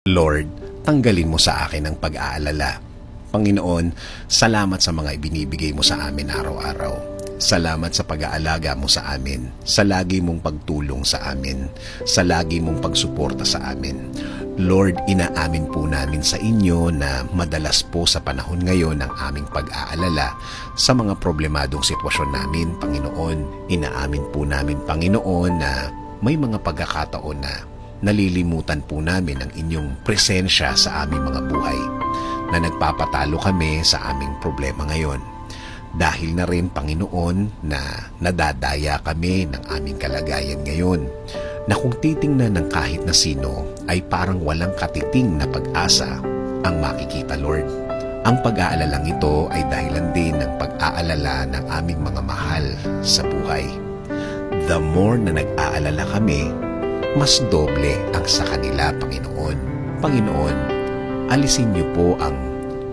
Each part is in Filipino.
Lord, tanggalin mo sa akin ang pag-aalala. Panginoon, salamat sa mga ibinibigay mo sa amin araw-araw. Salamat sa pag-aalaga mo sa amin, sa lagi mong pagtulong sa amin, sa lagi mong pagsuporta sa amin. Lord, inaamin po namin sa inyo na madalas po sa panahon ngayon ang aming pag-aalala sa mga problemadong sitwasyon namin, Panginoon. Inaamin po namin, Panginoon, na may mga pagkakataon na nalilimutan po namin ang inyong presensya sa aming mga buhay, na nagpapatalo kami sa aming problema ngayon. Dahil na rin, Panginoon, na nadadaya kami ng aming kalagayan ngayon, na kung titingnan ng kahit na sino ay parang walang katiting na pag-asa ang makikita, Lord. Ang pag-aalalang ito ay dahilan din ng pag-aalala ng aming mga mahal sa buhay. The more na nag-aalala kami, mas doble ang sa kanila, Panginoon. Panginoon, alisin niyo po ang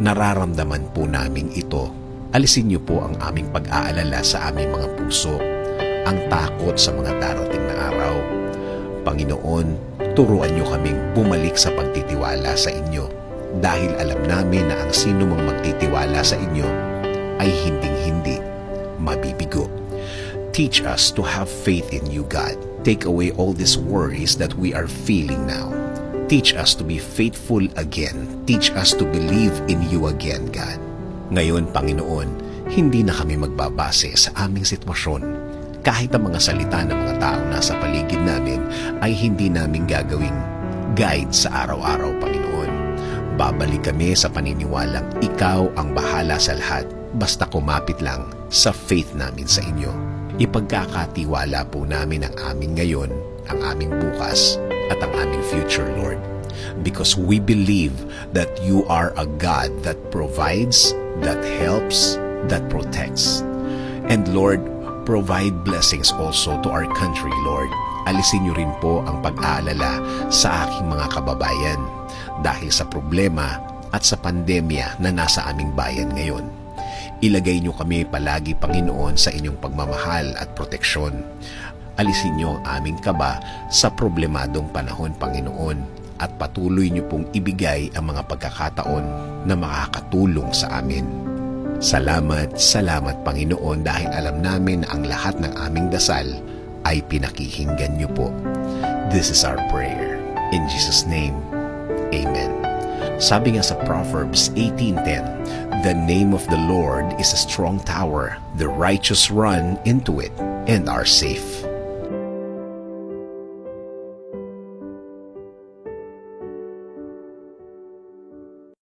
nararamdaman po naming ito. Alisin niyo po ang aming pag-aalala sa aming mga puso, ang takot sa mga darating na araw. Panginoon, turuan niyo kaming bumalik sa pagtitiwala sa inyo, dahil alam namin na ang sino mang magtitiwala sa inyo ay hinding-hindi mabibigo. Teach us to have faith in you, God. Take away all these worries that we are feeling now. Teach us to be faithful again. Teach us to believe in you again, God. Ngayon, Panginoon, hindi na kami magbabase sa aming sitwasyon. Kahit ang mga salita ng mga taong nasa paligid namin ay hindi namin gagawing guide sa araw-araw, Panginoon. Babalik kami sa paniniwalang ikaw ang bahala sa lahat, basta kumapit lang sa faith namin sa inyo. Ipagkakatiwala po namin ang amin ngayon, ang aming bukas, at ang aming future, Lord. Because we believe that you are a God that provides, that helps, that protects. And Lord, provide blessings also to our country, Lord. Alisin niyo rin po ang pag-aalala sa aking mga kababayan dahil sa problema at sa pandemya na nasa aming bayan ngayon. Ilagay niyo kami palagi, Panginoon, sa inyong pagmamahal at proteksyon. Alisin niyo ang aming kaba sa problemadong panahon, Panginoon, at patuloy niyo pong ibigay ang mga pagkakataon na makakatulong sa amin. Salamat, salamat, Panginoon, dahil alam namin na ang lahat ng aming dasal ay pinakikinggan niyo po. This is our prayer. In Jesus' name, Amen. Sabi nga sa Proverbs 18:10, the name of the Lord is a strong tower. The righteous run into it and are safe.